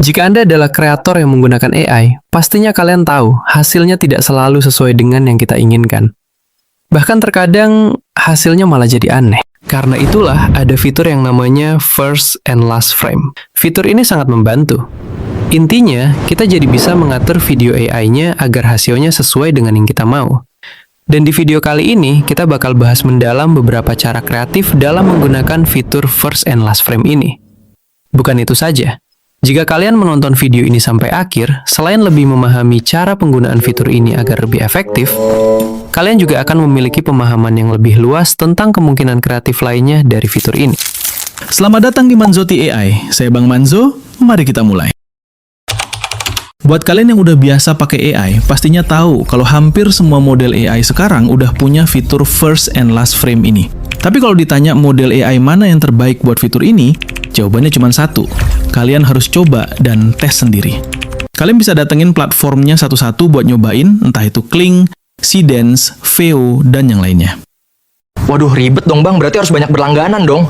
Jika Anda adalah kreator yang menggunakan AI, pastinya kalian tahu hasilnya tidak selalu sesuai dengan yang kita inginkan. Bahkan terkadang hasilnya malah jadi aneh. Karena itulah ada fitur yang namanya First and Last Frame. Fitur ini sangat membantu. Intinya, kita jadi bisa mengatur video AI-nya agar hasilnya sesuai dengan yang kita mau. Dan di video kali ini, kita bakal bahas mendalam beberapa cara kreatif dalam menggunakan fitur First and Last Frame ini. Bukan itu saja. Jika kalian menonton video ini sampai akhir, selain lebih memahami cara penggunaan fitur ini agar lebih efektif, kalian juga akan memiliki pemahaman yang lebih luas tentang kemungkinan kreatif lainnya dari fitur ini. Selamat datang di Manzoti AI. Saya Bang Manzo, mari kita mulai. Buat kalian yang udah biasa pakai AI, pastinya tahu kalau hampir semua model AI sekarang udah punya fitur First and Last Frame ini. Tapi kalau ditanya model AI mana yang terbaik buat fitur ini, jawabannya cuma satu. Kalian harus coba dan tes sendiri. Kalian bisa datengin platformnya satu-satu buat nyobain, entah itu Kling, Seedance, Veo, dan yang lainnya. Waduh, ribet dong Bang, berarti harus banyak berlangganan dong.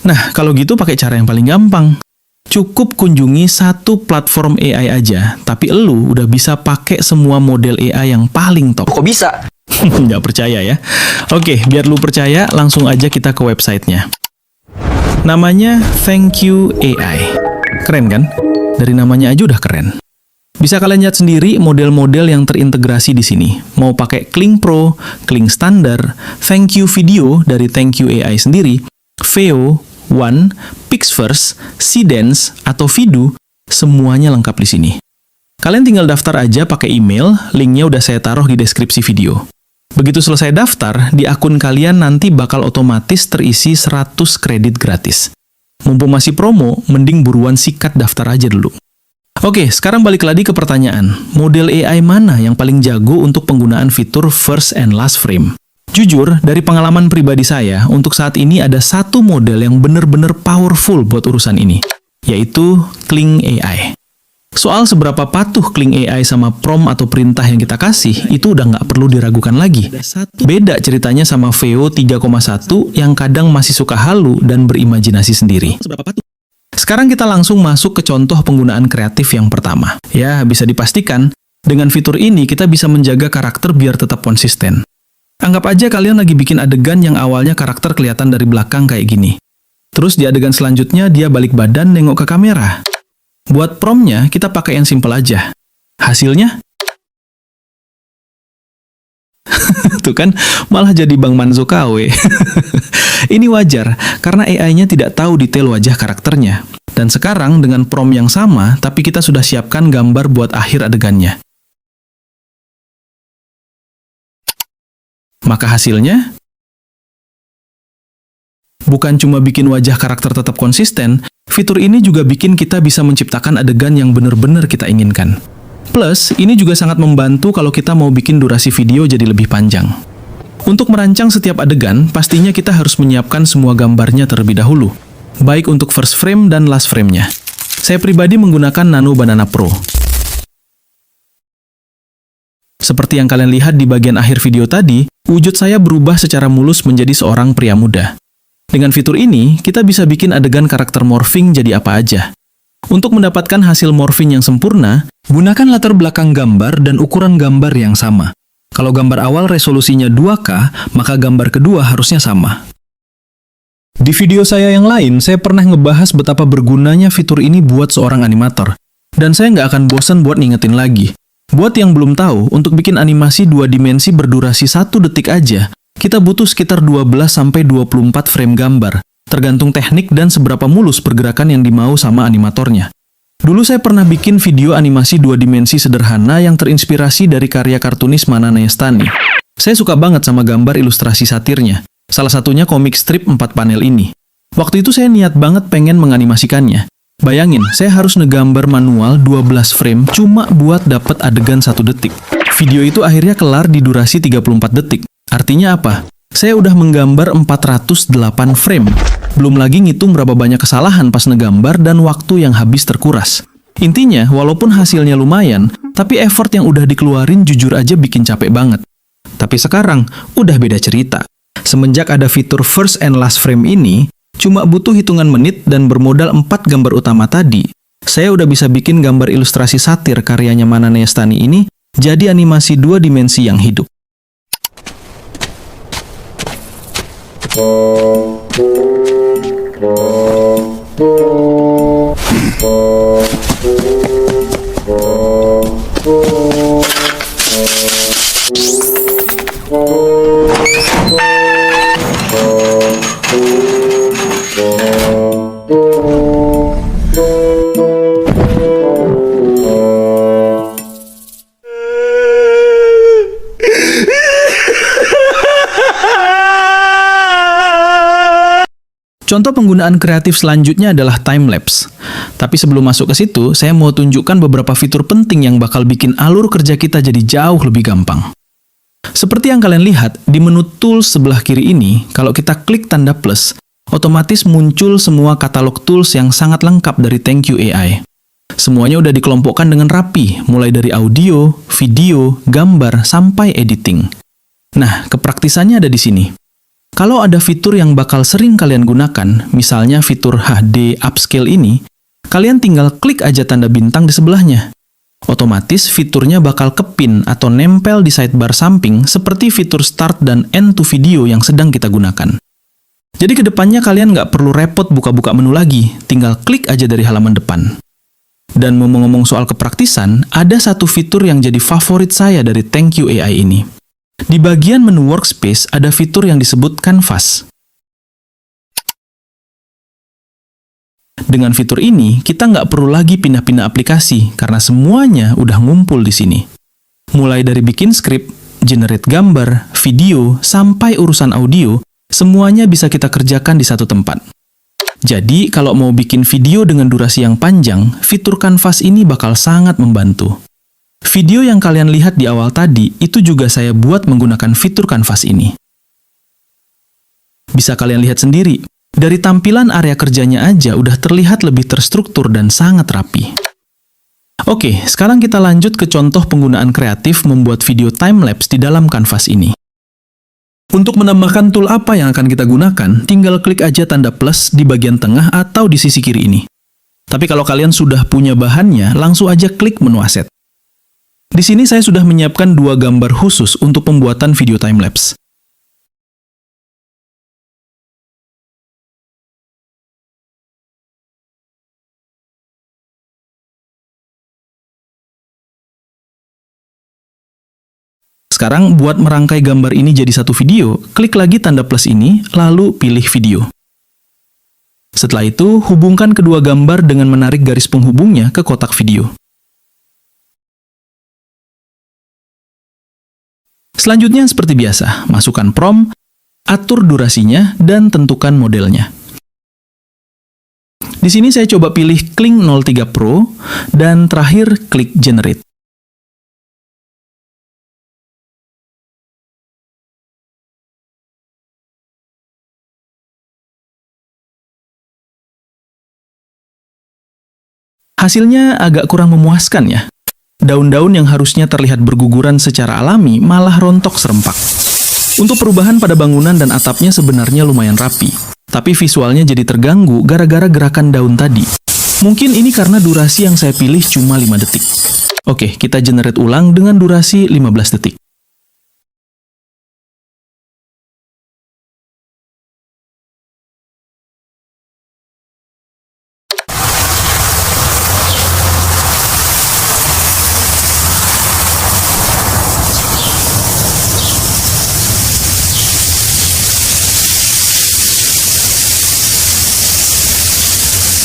Nah, kalau gitu pakai cara yang paling gampang. Cukup kunjungi satu platform AI aja, tapi elu udah bisa pakai semua model AI yang paling top. Kok bisa? Nggak percaya ya? Oke, biar lu percaya, langsung aja kita ke websitenya. Namanya Thank You AI. Keren kan? Dari namanya aja udah keren. Bisa kalian lihat sendiri model-model yang terintegrasi di sini. Mau pakai Kling Pro, Kling Standar, Thank You Video dari Thank You AI sendiri, Veo, One, Pixverse, Seedance, atau Vidu, semuanya lengkap di sini. Kalian tinggal daftar aja pakai email, linknya udah saya taruh di deskripsi video. Begitu selesai daftar, di akun kalian nanti bakal otomatis terisi 100 kredit gratis. Mumpung masih promo, mending buruan sikat daftar aja dulu. Oke, sekarang balik lagi ke pertanyaan. Model AI mana yang paling jago untuk penggunaan fitur First and Last Frame? Jujur, dari pengalaman pribadi saya, untuk saat ini ada satu model yang bener-bener powerful buat urusan ini, yaitu Kling AI. Soal seberapa patuh Kling AI sama prompt atau perintah yang kita kasih, itu udah nggak perlu diragukan lagi. Beda ceritanya sama Veo 3,1 yang kadang masih suka halu dan berimajinasi sendiri. Sekarang kita langsung masuk ke contoh penggunaan kreatif yang pertama. Ya, bisa dipastikan, dengan fitur ini kita bisa menjaga karakter biar tetap konsisten. Anggap aja kalian lagi bikin adegan yang awalnya karakter kelihatan dari belakang kayak gini. Terus di adegan selanjutnya dia balik badan nengok ke kamera. Buat promptnya, kita pakai yang simple aja. Hasilnya? Tuh kan, malah jadi Bang Manzo KW. Ini wajar, karena AI-nya tidak tahu detail wajah karakternya. Dan sekarang dengan prompt yang sama, tapi kita sudah siapkan gambar buat akhir adegannya. Maka hasilnya? Bukan cuma bikin wajah karakter tetap konsisten, fitur ini juga bikin kita bisa menciptakan adegan yang benar-benar kita inginkan. Plus, ini juga sangat membantu kalau kita mau bikin durasi video jadi lebih panjang. Untuk merancang setiap adegan, pastinya kita harus menyiapkan semua gambarnya terlebih dahulu, baik untuk first frame dan last frame-nya. Saya pribadi menggunakan Nano Banana Pro. Seperti yang kalian lihat di bagian akhir video tadi, wujud saya berubah secara mulus menjadi seorang pria muda. Dengan fitur ini, kita bisa bikin adegan karakter morphing jadi apa aja. Untuk mendapatkan hasil morphing yang sempurna, gunakan latar belakang gambar dan ukuran gambar yang sama. Kalau gambar awal resolusinya 2K, maka gambar kedua harusnya sama. Di video saya yang lain, saya pernah ngebahas betapa bergunanya fitur ini buat seorang animator. Dan saya nggak akan bosan buat ngingetin lagi. Buat yang belum tahu, untuk bikin animasi 2 dimensi berdurasi 1 detik aja, kita butuh sekitar 12-24 frame gambar, tergantung teknik dan seberapa mulus pergerakan yang dimau sama animatornya. Dulu saya pernah bikin video animasi 2 dimensi sederhana yang terinspirasi dari karya kartunis Mana Nayastani. Saya suka banget sama gambar ilustrasi satirnya, salah satunya komik strip 4 panel ini. Waktu itu saya niat banget pengen menganimasikannya. Bayangin, saya harus ngegambar manual 12 frame cuma buat dapet adegan 1 detik. Video itu akhirnya kelar di durasi 34 detik. Artinya apa? Saya udah menggambar 408 frame. Belum lagi ngitung berapa banyak kesalahan pas ngegambar dan waktu yang habis terkuras. Intinya, walaupun hasilnya lumayan, tapi effort yang udah dikeluarin jujur aja bikin capek banget. Tapi sekarang, udah beda cerita. Semenjak ada fitur First and Last Frame ini, cuma butuh hitungan menit dan bermodal 4 gambar utama tadi, saya udah bisa bikin gambar ilustrasi satir karyanya Manane Stani ini jadi animasi 2 dimensi yang hidup. Contoh penggunaan kreatif selanjutnya adalah time-lapse. Tapi sebelum masuk ke situ, saya mau tunjukkan beberapa fitur penting yang bakal bikin alur kerja kita jadi jauh lebih gampang. Seperti yang kalian lihat, di menu tools sebelah kiri ini, kalau kita klik tanda plus, otomatis muncul semua katalog tools yang sangat lengkap dari ThanQ AI. Semuanya udah dikelompokkan dengan rapi, mulai dari audio, video, gambar, sampai editing. Nah, kepraktisannya ada di sini. Kalau ada fitur yang bakal sering kalian gunakan, misalnya fitur HD Upscale ini, kalian tinggal klik aja tanda bintang di sebelahnya. Otomatis fiturnya bakal kepin atau nempel di sidebar samping seperti fitur start dan end to video yang sedang kita gunakan. Jadi kedepannya kalian nggak perlu repot buka-buka menu lagi, tinggal klik aja dari halaman depan. Dan ngomong-ngomong soal kepraktisan, ada satu fitur yang jadi favorit saya dari ThanQ AI ini. Di bagian menu workspace ada fitur yang disebut Canvas. Dengan fitur ini, kita nggak perlu lagi pindah-pindah aplikasi karena semuanya udah ngumpul di sini. Mulai dari bikin skrip, generate gambar, video, sampai urusan audio, semuanya bisa kita kerjakan di satu tempat. Jadi, kalau mau bikin video dengan durasi yang panjang, fitur Canvas ini bakal sangat membantu. Video yang kalian lihat di awal tadi, itu juga saya buat menggunakan fitur Canvas ini. Bisa kalian lihat sendiri, dari tampilan area kerjanya aja udah terlihat lebih terstruktur dan sangat rapi. Oke, sekarang kita lanjut ke contoh penggunaan kreatif membuat video time-lapse di dalam Canvas ini. Untuk menambahkan tool apa yang akan kita gunakan, tinggal klik aja tanda plus di bagian tengah atau di sisi kiri ini. Tapi kalau kalian sudah punya bahannya, langsung aja klik menu aset. Di sini saya sudah menyiapkan 2 gambar khusus untuk pembuatan video time-lapse. Sekarang, buat merangkai gambar ini jadi satu video, klik lagi tanda plus ini, lalu pilih video. Setelah itu, hubungkan kedua gambar dengan menarik garis penghubungnya ke kotak video. Selanjutnya seperti biasa, masukkan prompt, atur durasinya, dan tentukan modelnya. Di sini saya coba pilih Kling 03 Pro, dan terakhir klik Generate. Hasilnya agak kurang memuaskan ya. Daun-daun yang harusnya terlihat berguguran secara alami malah rontok serempak. Untuk perubahan pada bangunan dan atapnya sebenarnya lumayan rapi, tapi visualnya jadi terganggu gara-gara gerakan daun tadi. Mungkin ini karena durasi yang saya pilih cuma 5 detik. Oke, kita generate ulang dengan durasi 15 detik.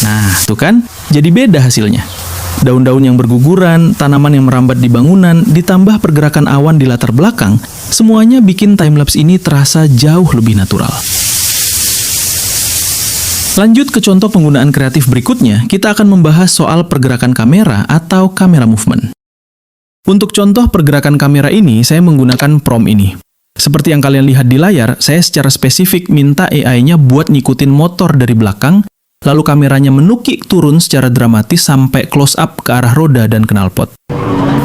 Nah, tuh kan, jadi beda hasilnya. Daun-daun yang berguguran, tanaman yang merambat di bangunan, ditambah pergerakan awan di latar belakang, semuanya bikin timelapse ini terasa jauh lebih natural. Lanjut ke contoh penggunaan kreatif berikutnya, kita akan membahas soal pergerakan kamera atau camera movement. Untuk contoh pergerakan kamera ini, saya menggunakan prompt ini. Seperti yang kalian lihat di layar, saya secara spesifik minta AI-nya buat ngikutin motor dari belakang, lalu kameranya menukik turun secara dramatis sampai close up ke arah roda dan knalpot.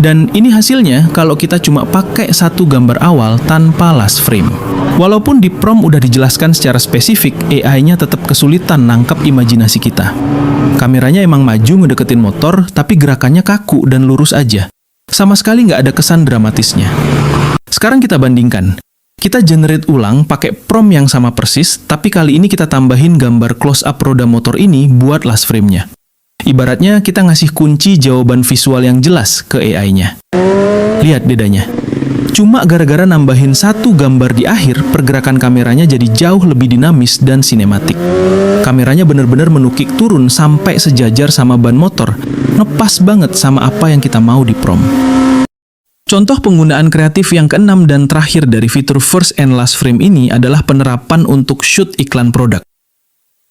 Dan ini hasilnya kalau kita cuma pakai satu gambar awal tanpa last frame. Walaupun di prompt udah dijelaskan secara spesifik, AI-nya tetap kesulitan nangkep imajinasi kita. Kameranya emang maju ngedeketin motor, tapi gerakannya kaku dan lurus aja. Sama sekali nggak ada kesan dramatisnya. Sekarang kita bandingkan. Kita generate ulang pakai prompt yang sama persis, tapi kali ini kita tambahin gambar close-up roda motor ini buat last frame-nya. Ibaratnya kita ngasih kunci jawaban visual yang jelas ke AI-nya. Lihat bedanya. Cuma gara-gara nambahin satu gambar di akhir, pergerakan kameranya jadi jauh lebih dinamis dan sinematik. Kameranya benar-benar menukik turun sampai sejajar sama ban motor. Ngepas banget sama apa yang kita mau di prompt. Contoh penggunaan kreatif yang keenam dan terakhir dari fitur first and last frame ini adalah penerapan untuk shoot iklan produk.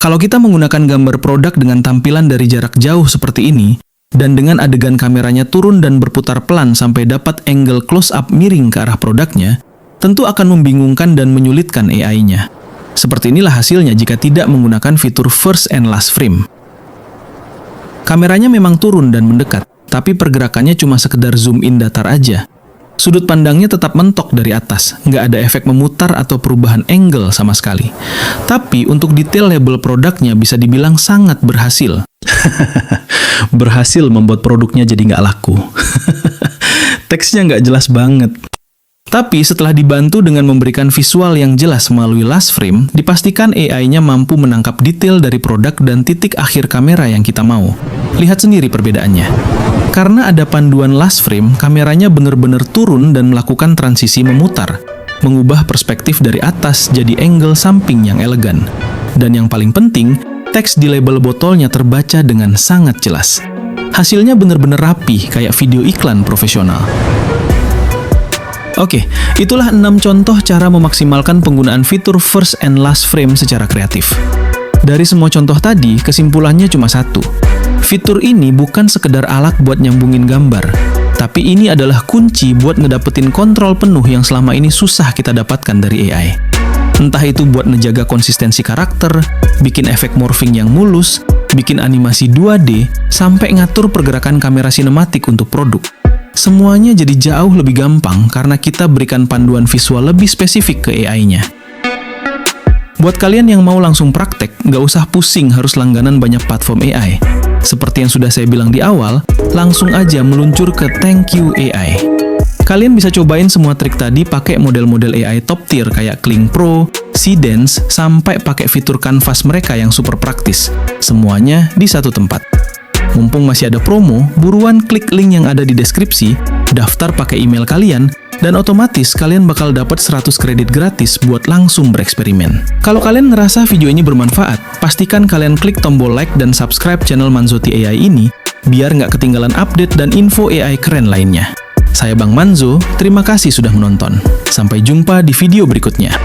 Kalau kita menggunakan gambar produk dengan tampilan dari jarak jauh seperti ini, dan dengan adegan kameranya turun dan berputar pelan sampai dapat angle close-up miring ke arah produknya, tentu akan membingungkan dan menyulitkan AI-nya. Seperti inilah hasilnya jika tidak menggunakan fitur first and last frame. Kameranya memang turun dan mendekat, tapi pergerakannya cuma sekedar zoom in datar aja. Sudut pandangnya tetap mentok dari atas, nggak ada efek memutar atau perubahan angle sama sekali. Tapi untuk detail label produknya bisa dibilang sangat berhasil. Berhasil membuat produknya jadi nggak laku. Teksnya nggak jelas banget. Tapi setelah dibantu dengan memberikan visual yang jelas melalui last frame, dipastikan AI-nya mampu menangkap detail dari produk dan titik akhir kamera yang kita mau. Lihat sendiri perbedaannya. Karena ada panduan last frame, kameranya benar-benar turun dan melakukan transisi memutar, mengubah perspektif dari atas jadi angle samping yang elegan. Dan yang paling penting, teks di label botolnya terbaca dengan sangat jelas. Hasilnya benar-benar rapi, kayak video iklan profesional. Oke, itulah 6 contoh cara memaksimalkan penggunaan fitur first and last frame secara kreatif. Dari semua contoh tadi, kesimpulannya cuma satu. Fitur ini bukan sekedar alat buat nyambungin gambar, tapi ini adalah kunci buat ngedapetin kontrol penuh yang selama ini susah kita dapatkan dari AI. Entah itu buat ngejaga konsistensi karakter, bikin efek morphing yang mulus, bikin animasi 2D, sampai ngatur pergerakan kamera sinematik untuk produk. Semuanya jadi jauh lebih gampang karena kita berikan panduan visual lebih spesifik ke AI-nya. Buat kalian yang mau langsung praktek, nggak usah pusing harus langganan banyak platform AI. Seperti yang sudah saya bilang di awal, langsung aja meluncur ke Thank You AI. Kalian bisa cobain semua trik tadi pakai model-model AI top tier kayak Kling Pro, Seedance, sampai pakai fitur kanvas mereka yang super praktis. Semuanya di satu tempat. Mumpung masih ada promo, buruan klik link yang ada di deskripsi, daftar pakai email kalian, dan otomatis kalian bakal dapat 100 kredit gratis buat langsung bereksperimen. Kalau kalian ngerasa video ini bermanfaat, pastikan kalian klik tombol like dan subscribe channel Manzoti AI ini, biar nggak ketinggalan update dan info AI keren lainnya. Saya Bang Manzo, terima kasih sudah menonton. Sampai jumpa di video berikutnya.